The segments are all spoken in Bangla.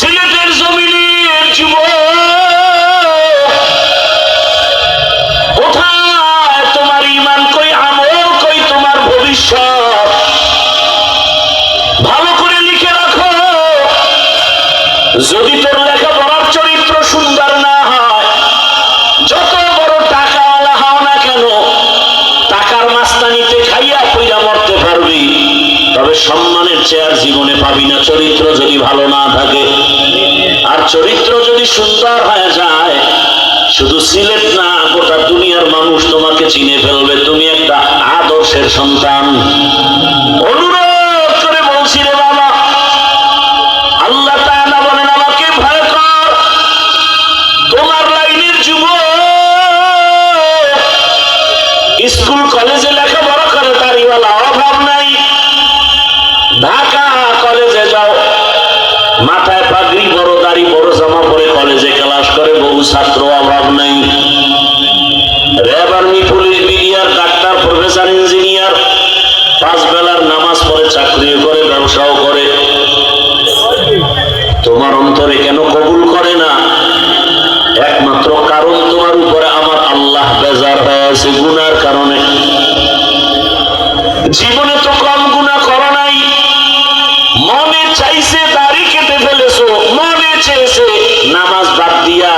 সিলেটের জমিনের যুবক, কোথায় তোমার ঈমান, কই আমল, কই তোমার ভবিষ্যৎ? ভালো করে লিখে রাখো। যদি তোর লেখাপড়ার চরিত্র সুন্দর না হয়, যত বড় টাকাওয়ালা হও না কেন, টাকার মাস্তানিতে খাইয়া পইরা মরতে পারবি, তবে সম্মানের চেয়ার জীবনে পাবি না চরিত্র যদি ভালো না থাকে। আর চরিত্র যদি সুন্দর হয়ে যায়, শুধু সিলেট না, গোটা দুনিয়ার মানুষ তোমাকে চিনে ফেলবে, তুমি একটা আদর্শের সন্তান। অনুরোধ করে বলছি রে বাবা, আল্লাহ তাআলা বলেন আমাকে ভয় কর। তোমার লাইনের যুবক স্কুল কলেজে লেখাপড়া করে, দাড়িওয়ালা অভাব নাই। ঢাকা কলেজে যাও, মাথায় পাগড়ি, বড় দাড়ি, বড় জামা পরে কলেজে ক্লাস করে, বহু ছাত্র অভাব নাই। RAB, army, police, BDR, doctor, professor, engineer, 5 বেলার নামাজ পড়ে, চাকরিও করে, ব্যবসাও করে। তোমার অন্তরে কেন কবুল করে না? একমাত্র কারণ তোমার উপরে আমার আল্লাহ বেজার হয়ে আছে গুনার কারণে। জীবনে তো কম গুনাহ করো নাই, মনে চাইছে দাড়ি কেটে ফেলেছো, মনে চেয়েছে নামাজ বাদ দিয়া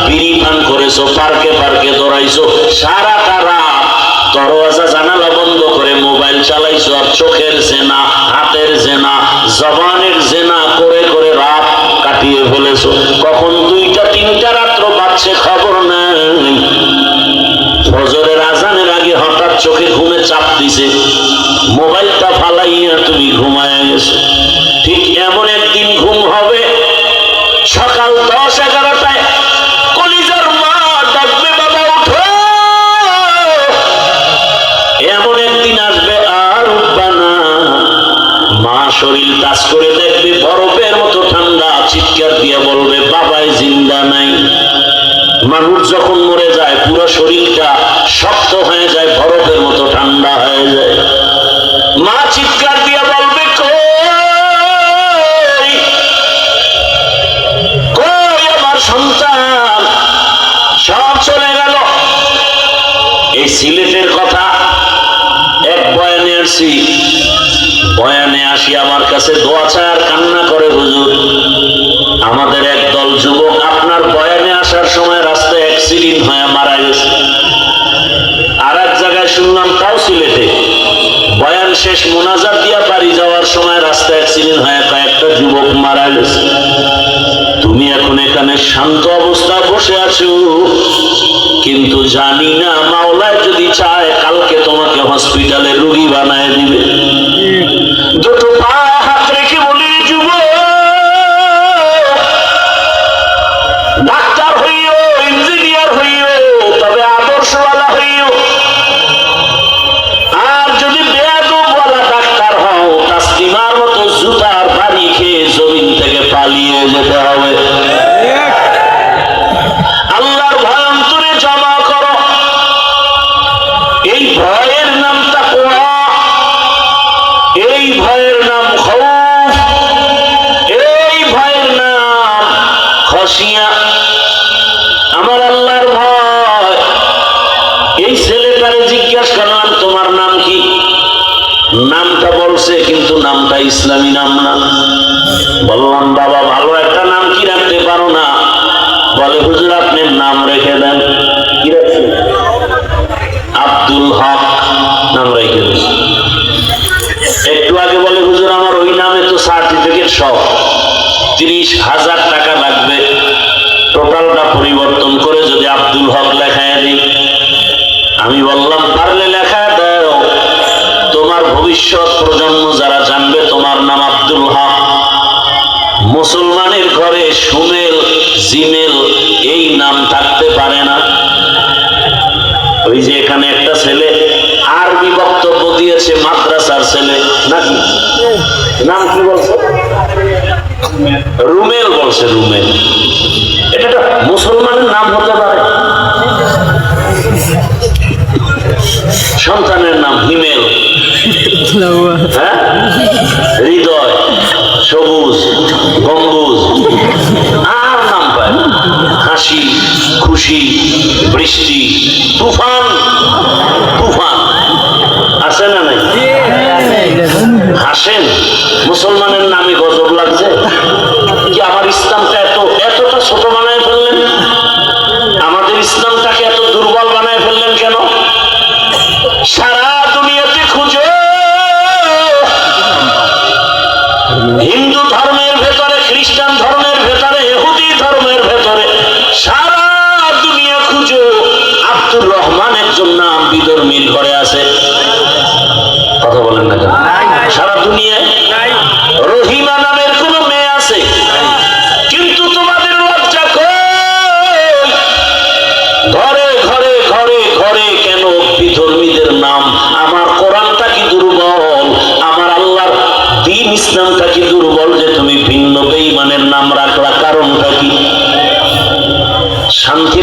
বিড়ি পান করেছো, পার্কে পার্কে দৌড়াইছো, সারাটা রাত দরওয়াজা জানালা বন্ধ করে মোবাইল চালাইছো, আর চোখের জেনা, হাতের জেনা, জবানের জেনা করে করে রাত কাটিয়ে ফেলেছো। কখন 2টা 3টা রাত্র বাজছে খবর নাই। ফজরের আজানের আগে হঠাৎ চোখে ঘুমে চাপ দিছে, মোবাইলটা ফালাইয়া তুমি ঘুমায় গেছো। ঠিক এমন একদিন ঘুম হবে, সকাল 10-11টায় কলিজার মা ডাকবে, বাবা উঠো। এমন একদিন আসবে আর উঠবা না। মা শরীর টাচ করে দেখবে বরফের মতো ঠান্ডা, চিৎকার দিয়ে বলবে বাবাই জিন্দা নাই। মানুষ যখন মরে যায় পুরো শরীরটা শক্ত হয়ে যায়, বরফের মতো ঠান্ডা হয়ে যায়। মা চিৎকার দিয়ে বলবে কই কই আমার সন্তান, সব চলে গেল। এই সিলেটের কথা এক বয়ানে আসছি, বয়ানে আসি আমার কাছে দোয়া চায় আর কান্না করে, হুজুর আমাদের একদল যুবক আপনার বয়ানে আসার সময় রাস্তায় অ্যাক্সিডেন্ট হয়ে মারা গেছে। আর এক জায়গায় শুনলাম তাও সিলেটে, বয়ান শেষ মোনাজাত দিয়া বাড়ি যাওয়ার সময় রাস্তায় অ্যাক্সিডেন্ট হয়ে কয়েকটা যুবক মারা গেছে। তুমি এখন এখানে শান্ত অবস্থায় বসে আছো, কিন্তু জানি না মাওলায় যদি চায় কালকে তোমাকে হসপিটালে রোগী বানায় দিবে। দুটো পা হাত রেখে বলি যুবক, ডাক্তার হইও, ইঞ্জিনিয়ার হইও, তবে আদর্শওয়ালা হইও। আর যদি বেয়াদবওয়ালা ডাক্তার হও, তাসলিমার মতো জুতার বাড়ি খেয়ে জমিন থেকে পালিয়ে যেতে হবে। আল্লাহর ভয় অন্তরে জমা করো। এই ভয়ের নাম তাকওয়া, এই ভয়ের নাম খৌফ, এই ভয়ের নাম খশিয়া। আমার আল্লাহর ভয়। এই ছেলেটারে জিজ্ঞাসা করলাম তোমার নাম কি? নামটা বলছে, কিন্তু নামটা ইসলামী নাম না। বললাম বাবা ভালো একটা নাম কি রাখতে পারো না? বলে হুজুর আপনি নাম রেখে দেন। কি রাখছেন? আব্দুল হক নাম রেখে দিয়েছে। একটু আগে বলে হুজুর আমার ওই নামে তো সার্টিফিকেট সব 30,000 টাকা লাগবে, টোটালটা পরিবর্তন করে যদি আব্দুল হক লেখায় দিই। আমি বললাম পারলে লেখা দাও, তোমার ভবিষ্যৎ প্রজন্ম যারা জানবে তোমার নাম আব্দুল হক। মুসলমানের ঘরে সুমেল, জিমেল এই নাম থাকতে পারে না। ওই যে এখানে একটা ছেলে আরবি বক্তব্য দিয়েছে, মাদ্রাসার ছেলে নাকি, নাম কি বলছে? রুমেল বলছে, রুমেল। এটা একটা মুসলমানের নাম হতে পারে? সন্তানের নাম হিমেল, হ্যাঁ, হৃদয়, সবুজ, গম্বুজ,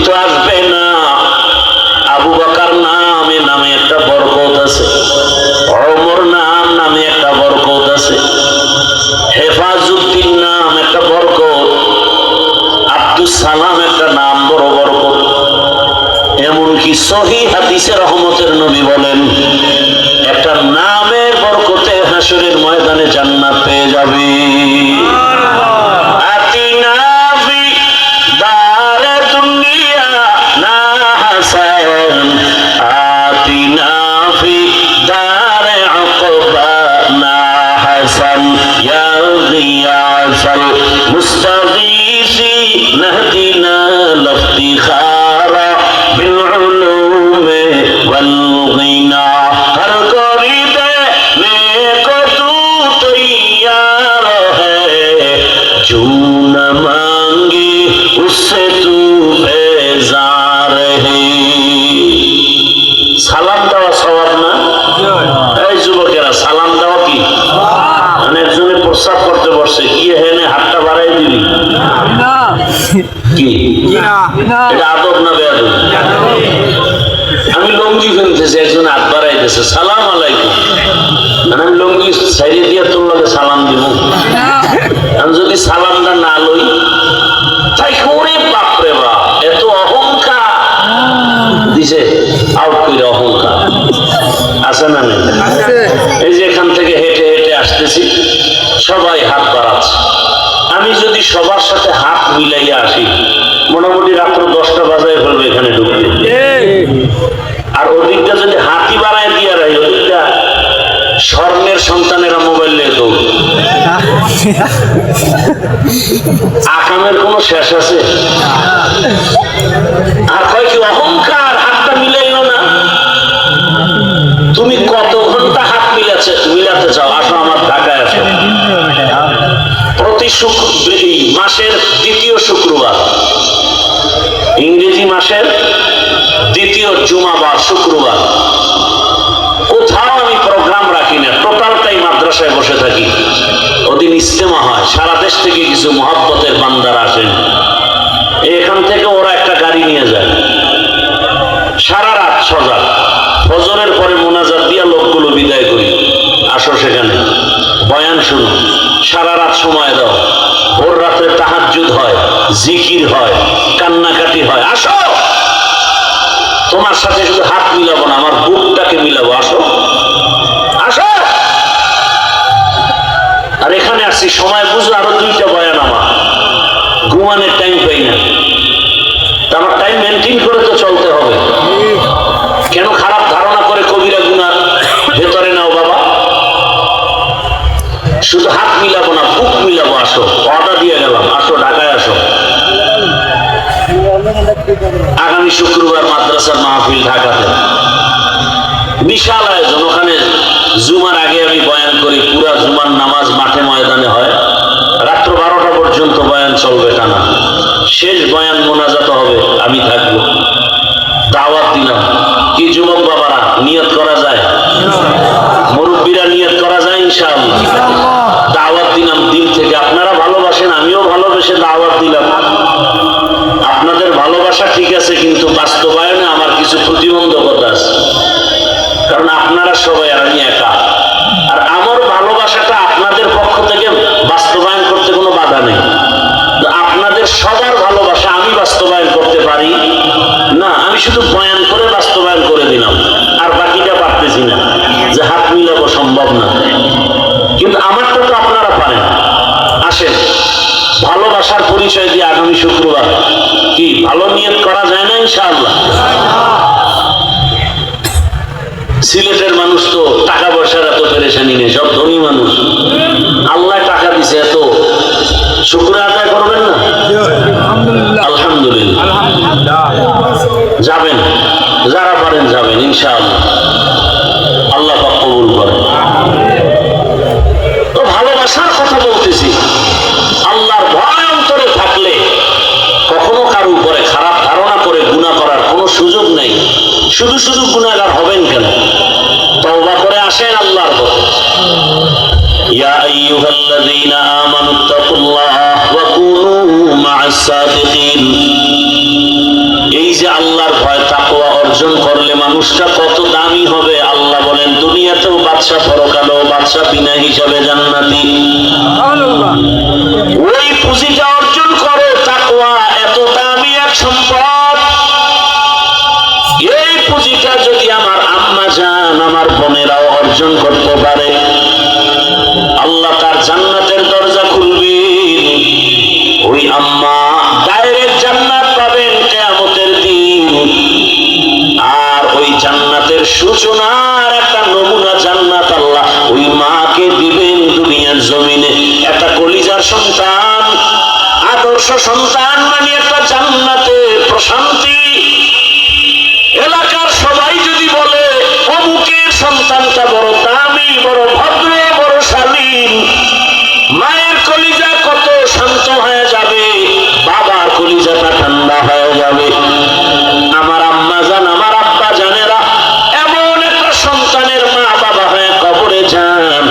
কিন্তু আসবে না। আবু বকর নামে একটা বরকত আছে, ওমর নামে একটা বরকত আছে, হেফাজউদ্দিন নাম একটা বরকত, আব্দুস সালাম একটা নাম বড় বরকত। এমনকি সহিহ হাদিসে রহমতের নবী বলেন একটা নামের বরকতে হাসরের ময়দানে জান্নাত পেয়ে যাবে। আতিনা ফি দারে দুনিয়া না হাসান, আতিনা ফি দারে উকবা না হাসান, ইয়া গিয়াসাল মুস্তাগীসি নাহদিনা লাফতিখারা বিল উলুমি ওয়াল গিনা। হর করি দেনে কো তু তৈয়ার হ্যায়, जो न मांगे उससे तू बेजार है। সালাম দেওয়া সওয়াব না? এই যুবকেরা, সালাম দেওয়া কি? মানে একজনে প্রস্রাব করতে বসছে, কি হেনে হাতটা বাড়াই দিবি কি? এটা আদব না বেয়াদব? আমি লঙ্গি ফেলতেছি, একজন হাত বাড়াইতেছে, সালাম আলাইকুম। আমি লঙ্গি ছাইড়ে দিয়ে তোর লগে সালাম দিব। আমি যদি সালামটা না লই তাই করে বাপরে বাপ, এত অহংকার দিছে, আউট করে অহংকার আছে না নেই? এই যে এখান থেকে হেঁটে হেঁটে আসতেছি, সবাই হাত বাড়াচ্ছে। আমি যদি সবার সাথে হাত মিলাইয়া আসি, মোটামুটি রাত্র 10টা বাজায় ফেলবে এখানে ঢুকতে। আর ওদিকটা যদি হাতি বাড়ায় দিয়ে রাখি, ওদিকটা স্বর্ণের সন্তানেরা মোবাইল নিয়ে দৌড়। আকামের কোন শেষ আছে? আর কয় কি অহংকার, হাতটা মিলাইও না। তুমি কত ঘন্টা হাত মিলাতে চাও? আসো আমার ঢাকায় আসো। প্রতি মাসের 2য় শুক্রবার, ইংরেজি মাসের 2য় জুমাবার শুক্রবার, কোথাও আমি প্রোগ্রাম রাখি না, টোটালটাই মাদ্রাসায় বসে থাকি। ওদিন ইজতেমা হয়, সারা দেশ থেকে কিছু মহব্বতের বান্দার আসেন। এখান থেকে ওরা একটা গাড়ি নিয়ে যায়, সারা রাত সজাগ, ফজরের পরে মোনাজাত দিয়া লোকগুলো বিদায় করি। আসো সেখানে বয়ান শুনো, সারা রাত সময় দাও, ভোর রাতে তাহাজ্জুদ হয়, জিকির হয়, কান্নাকাটি হয়। আসো, তোমার সাথে শুধু হাত মিলাবো না, আমার বুকটাকে মিলাবো। আসো আসো। আর এখানে আসছি, সময় বুঝো, আরো 2টা বয়ান, আমার ঘুমানোর টাইম পাই না। তা আমার টাইম মেনটেন করে তো চলতে হবে। কেন খারাপ ধারণা করে কবিরা গুনাহ ভেতরে নাও বাবা? শুধু হাত মিলাবো না, বুক মিলাবো। আসো, অর্ডার দিয়ে গেলাম, আসো ঢাকায় আসো। আগামী শুক্রবার মাদ্রাসার মাহফিল ঢাকাতে, বিশাল আয়োজন। ওখানে জুমার আগে আমি বয়ান করি, পুরা জুমার নামাজ মাঠে ময়দানে হয়, রাত্র 12টা পর্যন্ত বয়ান চলবে টানা। শেষ বয়ান মোনাজাত হবে, আমি থাকবো। দাওয়াত দিলাম। কি যুবক বাবারা, নিয়ত করা যায়? মুরব্বীরা নিয়ত করা যায় ইনশাআল্লাহ। দাওয়াত দিলাম দিল থেকে। আপনারা ভালোবাসেন, আমিও ভালোবেসে দাওয়াত দিলাম। আপনাদের ভালোবাসা ঠিক আছে, কিন্তু বাস্তবায়নে আমার কিছু প্রতিবন্ধকতা আছে। কারণ আপনারা সবাই, আর আমি একা। আর আমার ভালোবাসাটা আপনাদের পক্ষ থেকে বাস্তবায়ন করতে কোনো বাধা নেই। আপনাদের সবার ভালোবাসা আমি বাস্তবায়ন করতে পারি না, আমি শুধু বয়ান করে বাস্তবায়ন করে দিলাম, আর বাকিটা পারতেছি না, যে হাত মিলাবো সম্ভব না। কিন্তু আমারটা তো আপনারা পারেন। আসেন, ভালোবাসার পরিচয় দিয়ে আগামী শুক্রবার কি ভালো নিয়ত করা যায় না ইনশাআল্লাহ? সিলেটের মানুষ তো টাকা পয়সার এত পেরেশানি নেই, সব ধনী মানুষ। আল্লাহ টাকা দিছে, এত শুকর আদায় করবেন না? আলহামদুলিল্লাহ। যাবেন, যারা পারেন যাবেন ইনশাআল্লাহ, আল্লাহ পাক কবুল করেন। তো ভালোবাসার কথা বলতেছি। আল্লাহর ভয় অন্তরে থাকলে কখনো কারো উপরে খারাপ ধারণা করে গুনাহ করার কোনো সুযোগ নেই। শুধু শুধু গুনাহগার হবেন কেন? তওবা করে আসেন আল্লাহর পথে। ইয়া আইয়ুহাল্লাযীনা আমানুত্তাকুল্লাহ ওয়া কুনু মা'আস সাদিকিন। আদর্শ সন্তান মানে একটা জান্নাতে প্রশান্তি। এলাকার সবাই যদি বলে অমুকের সন্তানটা বড় দামি, বড় ভদ্র, বড় শালীন, মায়ের কলিজা কত শান্ত হয়ে যাবে, বাবার কলিজাটা ঠান্ডা হয়ে যাবে। আমার আম্মা জান, আমার আব্বা জানেরা এমন একটা সন্তানের মা বাবা হয়ে কবরে যান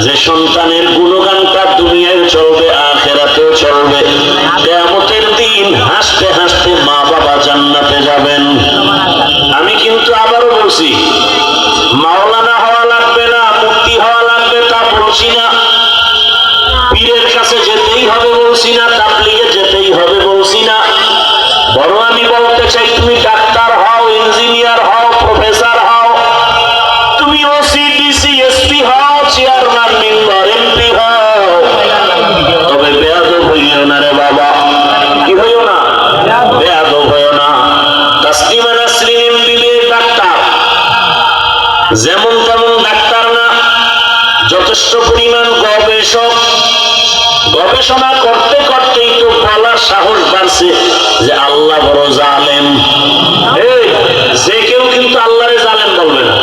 যে সন্তানের গুণগানটা দুনিয়ায় চলবে, আখিরাতেও চলবে। কিয়ামতের দিন হাসতে হাসতে মা বাবা জান্নাতে যাবেন। আমি কিন্তু আবারও বলছি, মাওলানা হওয়া লাগবে না, মুক্তি হওয়া লাগবে তা বলছি না, পীরের কাছে যেতেই হবে বলছি না, তাবলীগে যেতেই হবে বলছি না। বড় আমি বলতে চাই, তুমি ডাক্তার হও, ইঞ্জিনিয়ার হও, প্রফেসর হও, তুমি ওসি, ডিসি, এসপি হও, চেয়ারম্যান, মেম্বার, এমপি হও, তবে বেয়াদব হইও না রে বাবা। কি হইও না? বেয়াদব হইও না। তাসলিমা নাসরিন এমবিবিএস ডাক্তার, যেমন তেমন ডাক্তার না, যথেষ্ট পরিমাণ গবেষক। গবেষণা করতে করতেই তো বলার সাহস বাড়ছে যে আল্লাহ বড় জালেম। যে কেউ কিন্তু আল্লাহরে জালেম বলবে না,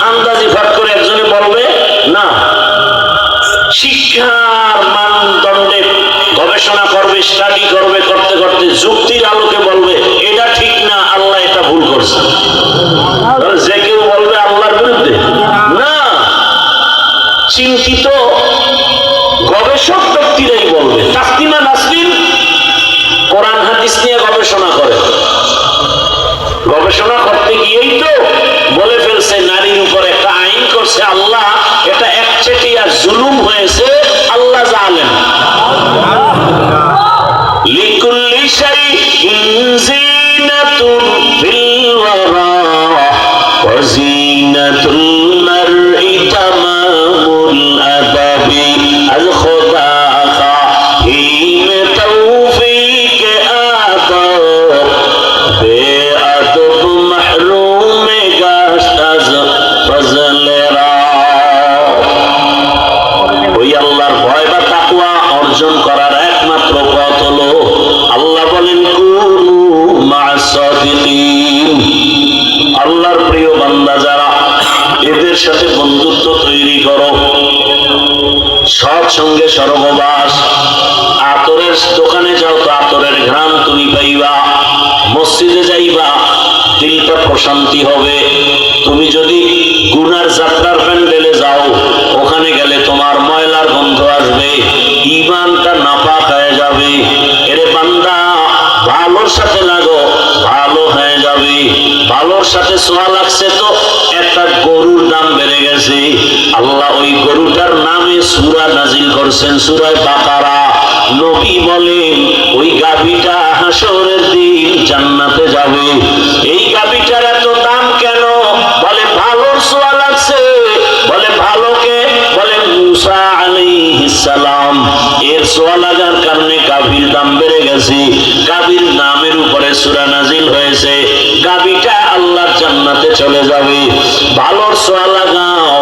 আন্দাজি ফাট করে একজনে বলবে না। শিক্ষার মানদণ্ডে গবেষণা করবে, স্টাডি করবে, করতে করতে যুক্তির আলোকে বলবে এটা ঠিক না, আল্লাহ এটা ভুল করছে। যে কেউ বলবে আল্লাহর বিরুদ্ধে না, চিন্তিত গবেষক ব্যক্তিরাই বলবে। তাসলিমা নাসরিন কোরআন হাদিস নিয়ে গবেষণা করে, গবেষণা করতে গিয়েই তো বলে ফেলছে নারীর উপর একটা আইন করছে আল্লাহ, এটা একচেটিয়া জুলুম হয়েছে, আল্লাহ জালেম। লিকুল্লি শাইইন জিনাতুন ফিল ওয়ারা ওয়া জিনাতুল মারই তামামুল আদাবি আল খুদা খাহিম তৌফিক আদব বেআদব মাহরুম গাশত আজ ফজলেরা। ওই আল্লাহর ভয় বা তাকওয়া অর্জন করার একমাত্র পথ হলো, আল্লাহ বলেন কুনু মা'আস সাদিকিন। আল্লাহর প্রিয় বান্দা যারা, এদের সাথে বন্ধুত্ব তৈরি করো, সৎসঙ্গে সর্ববাস। আতরের দোকানে যাও তো আতরের ঘ্রাণ তুমি পাইবা, মসজিদে যাইবা দিলটা প্রশান্তি হবে। তুমি যদি গুনার যাত্রার প্যান্ডেলে যাও, ওখানে গেলে তোমার ময়লার গন্ধ আসবে, ঈমানটা নাপাক হয়ে যাবে। এরে বান্দা, ভালোর সাথে লাগো, ভালো হয়ে যাবে। ভালোর সাথে ছোঁয়া লাগছে তো একটা গরুর দাম বেড়ে গেছে, আল্লাহ ওই গরুটার নামে সূরা নাজিল করছেন, সূরা বাকারা। নবী বলেন ওই গাভীটা হাসরের দিন জান্নাতে যাবে। এই গাভীটার এত দাম কেন? বলে ভালোর ছোঁয়া লাগছে। বলে ভালোকে? বলে মুসা আলাইহিস সালাম এর ছোঁয়া লাগার কারণে গাভীর দাম বেড়ে গেছে, গাভীর নামের উপরে সূরা নাজিল হয়েছে, গাভীটা আল্লাহর জান্নাতে চলে যাবে। ভালোর ছোঁয়া লাগাও,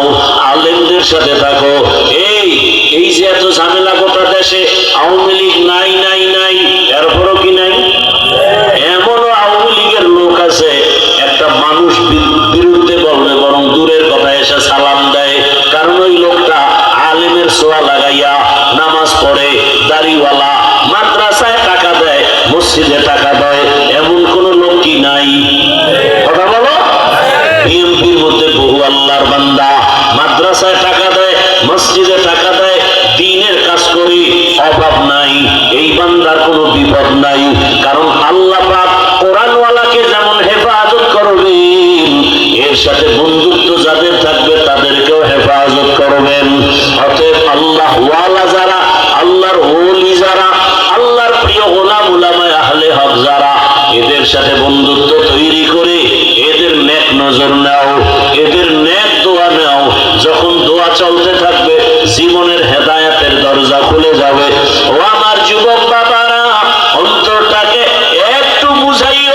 আলেমদের সাথে থাকো। এই যে এত ঝামেলা গোটা দেশে, আওয়ামী লীগ নাই নাই নাই, এরপরও কি নাই? এমনও আওয়ামী লীগের লোক আছে, একটা মানুষ বিরুদ্ধে বলবে বরং দূরের কথা এসে সালাম দেয়, কারণ ওই লোকটা আলেমের ছোঁয়া লাগাইয়া নামাজ পড়ে, দাড়িওয়ালা, মাদ্রাসায় টাকা দেয়, মসজিদে টাকা দেয়। এমন কোন লোক কি নাই? কথা বলো। বিএনপির মধ্যে বহু আল্লাহর বান্দা মাদ্রাসায় টাকা দেয়, মসজিদে টাকা দেয়, দ্বীনের কাজ করি, অভাব নাই। এই বান্দার কোনো বিপদ নাই, কারণ আল্লাহ পাক কোরআনওয়ালাকে যেমন হেফাজত করবেন, এর সাথে বন্ধুত্ব যাদের থাকবে তাদেরকেও হেফাজত করবেন। অতএব আল্লাহ ওয়ালা যারা, আল্লাহর ওলি যারা, আল্লাহর প্রিয় গোলাম উলামায়ে আহলে হক যারা, এদের সাথে বন্ধুত্ব তৈরি করে এদের নেক নজর নাও, এদের নেক দোয়া নাও। যখন দোয়া চলতে থাকবে, জীবনের হেদায়েতের দরজা খুলে যাবে। ও আমার যুবক বাবারা, অন্তরটাকে একটু বুঝাইও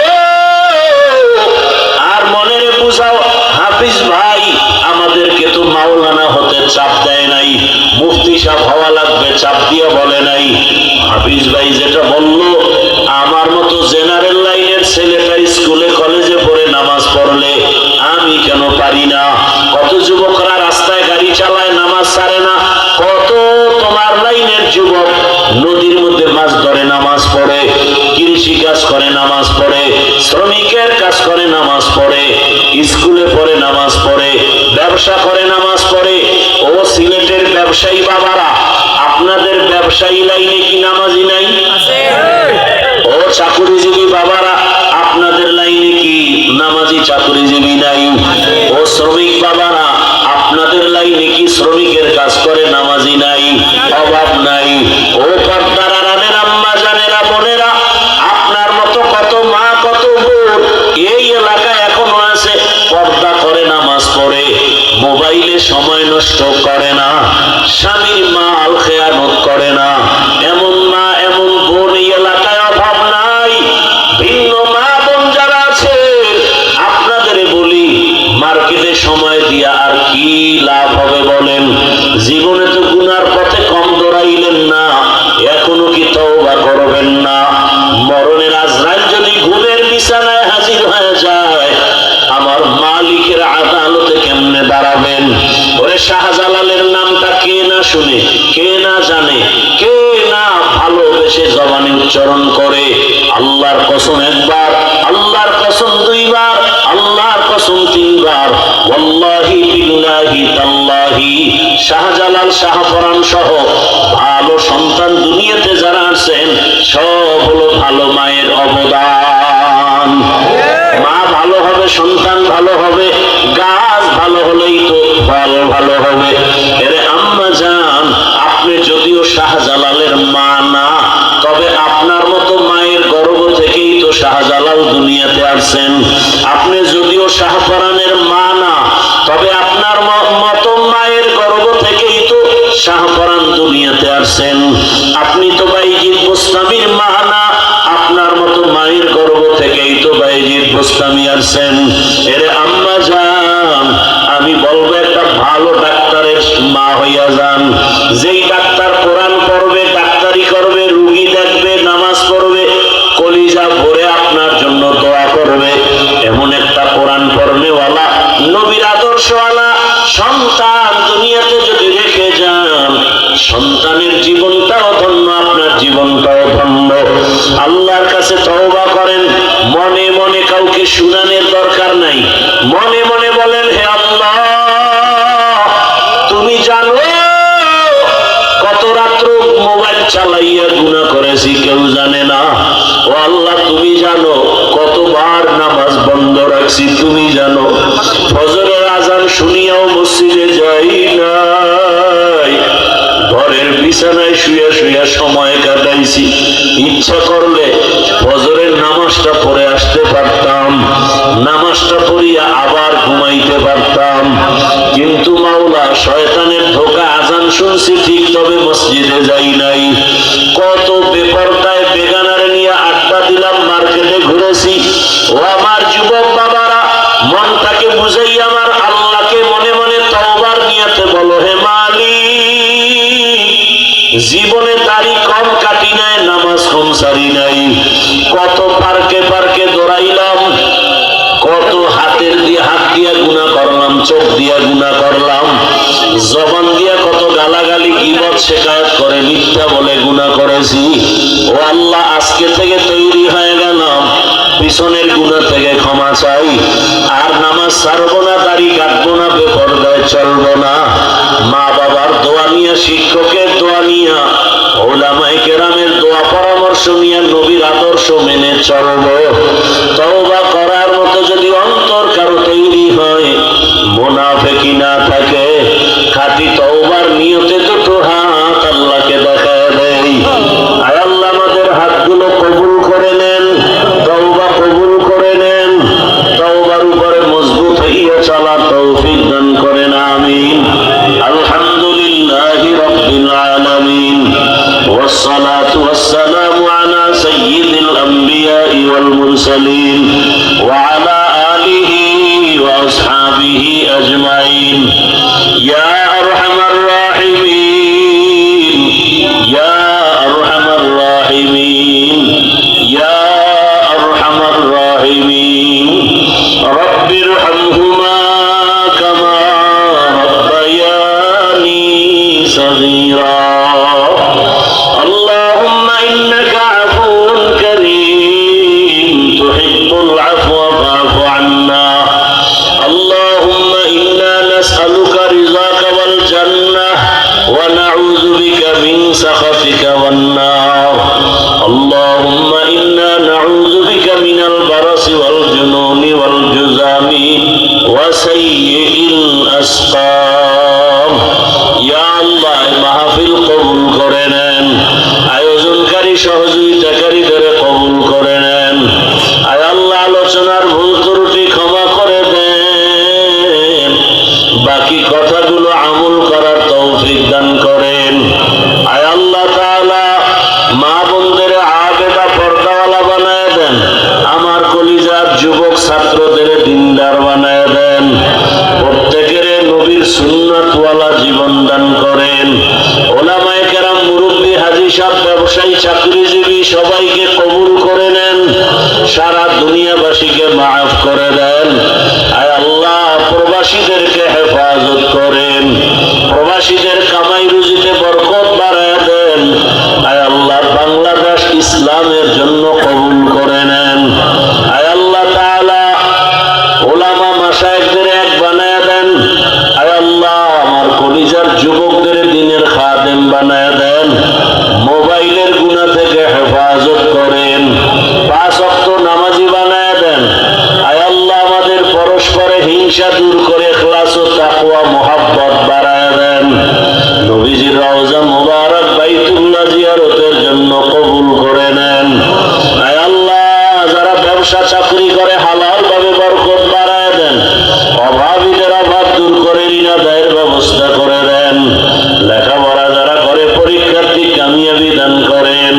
আর মনের বুঝাও। হাফিজ ভাই আমাদেরকে তো মাওলানা হতে চাপ দেয় নাই, মুফতি সাহেব হওয়া লাগবে চাপ দিয়ে বলে নাই। হাফিজ ভাই যেটা ব্যবসায়ী লাইনে কি নামাজি নাই? ও চাকুরিজীবী বাবারা, আপনাদের লাইনে কি নামাজি চাকুরিজীবী নাই? ও শ্রমিক বাবারা, আপনাদের লাইনে কি শ্রমিকের কাজ করে নামাজি নাই? অভাব নাই। ও পর্দার আড়ালের আম্মা জানেরা, বোনেরা, আপনার মতো কত মা, কত বোন এই এলাকায় এখনো আছে, পর্দা করে, নামাজ পড়ে, মোবাইলে সময় নষ্ট করে না, স্বামীর মাল খেয়ানত করে না। এমন মা, এমন বোন এই এলাকায় অভাব নাই। ভিন্ন মা বোন যারা আছে, আপনাদের বলি, মার্কেটে সময় দিয়া আর কি লাভ হবে বলেন? জীবনে তো গুনার পথে কম দৌড়াইলেন না, এখনো কি তওবা করবেন না? মরণের আজরাইল যদি ঘুমের বিছানায় হাজির হয়ে যায়, আমার মালিকের আদালতে কেমনে দাঁড়াবেন? ওরে শাহজালালের নামটা কে না শুনে, কে না জানে, কে না ভালোবেসে জবানে উচ্চারণ করে? আল্লাহর কসম একবার, আল্লাহর কসম দুইবার, আল্লাহর কসম তিনবার, ওয়াল্লাহি বিল্লাহি তাল্লাহি, শাহজালাল, শাহপরাণ সহ ভালো সন্তান দুনিয়াতে যারা আছেন, সব হলো ভালো মায়ের অবদান। মা ভালো হবে, সন্তান ভালো হবে, গাছ ভালো হলেই তো ফল ভালো হবে। এরে আম্মা জান, আপনি যদিও শাহজালালের মা না, তবে আপনার মতো মায়ের গর্ভ থেকেই তো শাহজালাল দুনিয়াতে আসছেন। আপনি যদিও শাহপরাণের মা না, তবে আপনার মতো মায়ের গর্ভ থেকেই তো শাহপরাণ দুনিয়াতে আসছেন। আপনি তো বাইজিদ বোস্তামির মা না, আপনার মতো মায়ের গর্ভ থেকেই তো বাইজিদ বোস্তামি আসছেন। এরে আম্মা জান, আমি বলবো একটা ভালো ডাক্তারের মা হইয়া যান। যেই ডাক্তার কোরআন পড়বে, ডাক্তারি করবে, রুগী দেখবে, নামাজ পড়বে, কলিজা ভরে আপনার জন্য দোয়া করবে, এমন একটা কোরআন পড়নেওয়ালা, নবীর আদর্শওয়ালা সন্তান দুনিয়াতে যদি রেখে যান, সন্তানের জীবনটাও ধন্য, আপনার জীবনটাও ধন্য। আল্লাহর কাছে তওবা করেন, মনে মনে কাউকে শুনানোর দরকার নাই। মনে মনে বলেন, হে আল্লাহ, তুমি জানো কত রাত্র মোবাইল চালাইয়া গুনাহ করেছি, কেউ জানে না। ও আল্লাহ, তুমি জানো কতবার নামাজ বন্ধ রাখছি, তুমি জানো। ফজরের আজান শুনিয়াও মসজিদে যাই নাই, ঘরের বিছানায় শুয়ে শুয়ে সময় কাটাইছি। ইচ্ছা করলে ফজরের নামাজটা পড়ে আসতে পারতাম, নামাজটা পড়িয়া আবার ঘুমাইতে পারতাম, কিন্তু মাওলা শয়তানের ধোঁকা, আজান শুনছি ঠিক, তবে মসজিদে যাই নাই। কত বেপরদায় বেগানারে নিয়ে আড্ডা দিলাম, মার্কেটে ঘুরেছি। ও আমার যুবক বাবারা, মনটাকে বুঝাই আমার আল্লাহকে মনে মনে তওবার নিয়তে বলো, হে মালিক, জীবনে দাড়ি কম কাটি নাই, নামাজ কম সারি নাই, কত পার্কে পার্কে দৌড়াইলাম, কত হাতের দিয়ে হাত দিয়া গুনাহ করলাম, চোখ দিয়া গুনাহ করলাম, জবান দিয়া কত গালাগালি, গীবত, শিকায়ত করে, মিথ্যা বলে গুনাহ করেছি। ও আল্লাহ, আজকে থেকে তৈরি হয়ে গেলাম, পিছনের গুনাহ থেকে ক্ষমা চাই, আর নামাজ ছাড়বো না, দাড়ি কাটবো না, বেপরদায় চলবো না। মা বাবার দোয়া নিয়া, শিক্ষকের দোয়া নিয়া, ওলামায়ে কেরামের দোয়া পরামর্শ নিয়ে নবীর আদর্শ মেনে চলবো। তওবা করার মতো যদি অন্তর কারো তৈরি হয়, মুনাফিকি না থাকে, খাঁটি তওবার নিয়তে দুটো হাত আল্লাহকে দেখা দেয়। আয় আল্লাহ, আমাদের হাতগুলো কবুল করে নেন, তওবা কবুল করে নেন, তওবার উপরে মজবুত হইয়া চলার তৌফিক দান করেন, আমিন। আলহামদুলিল্লাহি রাব্বিল আলামিন, والصلاة والسلام على سيد الأنبياء والمرسلين وعلى آله وأصحابه أجمعين. يا أرحم الراحمين، يا أرحم الراحمين، يا أرحم الراحمين، رب ارحمهما كما ربياني صغيرا. اللهم إنك عفو كريم تحب সহযোগিতাকারীদের কবুল করে নেন। আয় আল্লাহ, আলোচনার ভুল ত্রুটি ক্ষমা করে দেন। বাকি কথাগুলো আমল করার তৌফিক দান করেন। আয় আল্লাহ তাআলা, মা বোনদের আবেদা পর্দাওয়ালা বানায় দেন। আমার কলিজার যুবক ছাত্রদের দিনদার বানায় দেন। প্রত্যেকের নবীর সুন্নাতওয়ালা জীবন দান করেন। ওলামায়ে কেরাম, মুরব্বী, হাজী সাহেব, ব্যবসায়ী, চাকরিজীবী সবাইকে কবুল করে নেন। সারা দুনিয়াবাসীকে মাফ করে দেন। আয় আল্লাহ, প্রবাসীদেরকে হেফাজত করেন। প্রবাসীদের কামাই রুজিতে বরকত বাড়ায় দেন। আয় আল্লাহ, বাংলাদেশ ইসলামের জন্য কবুল করে নেন। আয় আল্লাহ তাআলা, ওলামা মাশায়েখদের এক বানায় দেন। আয় আল্লাহ, আমার কলিজার যুবকদের দ্বীনের খাদেম বানায় দেন। মোবাইলের গুনাহ থেকে হেফাজত করেন। 5 ওয়াক্ত নামাজি বানায় দেন। আয় আল্লাহ, আমাদের পরস্পরে হিংসা দূর করে ইখলাস ও তাকওয়া মুহাব্বত বাড়ায় দেন। নবীজির রওজা মুবারক বাইতুল্লাহ জিয়ারতের জন্য কবুল করে নেন। আয় আল্লাহ, যারা ব্যবসা চাকরি করে হালাল ভাবে বরকত বাড়ায় দেন। অভাবীদের অভাব দূর করে ঋণ আদায়ের ব্যবস্থা করে দেন। লেখাপড়া যারা করে পরীক্ষার্থী কামিয়াবি দান করেন।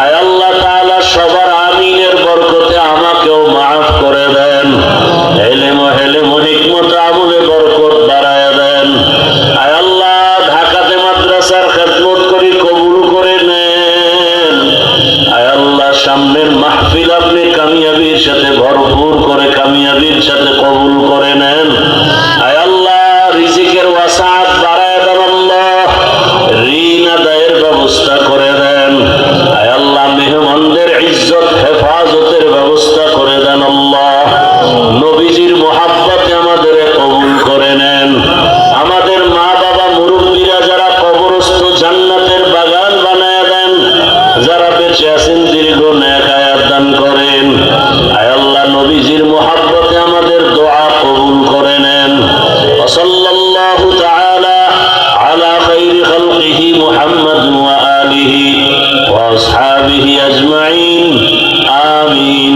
আয় আল্লাহ তাআলা, সবার আমিনের বরকতে আমাকেও মাফ করে দেন। ইলম ও হিকমত আমলে বরকত বাড়ায় দেন। আয় আল্লাহ, ঢাকাতে মাদ্রাসার খেদমত করি, কবুল করে নেন। আয় আল্লাহ, সামনের মাহফিল আপনি কামিয়াবির সাথে ভরপুর করে কামিয়াবির সাথে কবুল করে নেন। আয় আল্লাহ, রিজিকের ওয়াসাআত বাড়ায় দেন। আল্লাহ, ঋণ আদায়ের ব্যবস্থা করে দেন। আয় আল্লাহ, মেহমানদের ইজ্জত হেফাজতের ব্যবস্থা করে দেন। আল্লাহ, নবীজির মুহাব্বতে আমাদের কবুল করে নেন। আমাদের মা বাবা মুরব্বীরা যারা কবরস্থ, জান্নাতের বাগান বানায় দেন। যারা বেঁচে আছেন দীর্ঘ নেক হায়াত দান করেন। আয় আল্লাহ, নবীজির মুহাব্বতে আমাদের দোয়া কবুল করে নেন। সাল্লাল্লাহু তাআলা আলা খাইরি খালকিহি মুহাম্মাদ ওয়া আলিহি ওয়া আসহাবিহি আজমাইন। আমিন।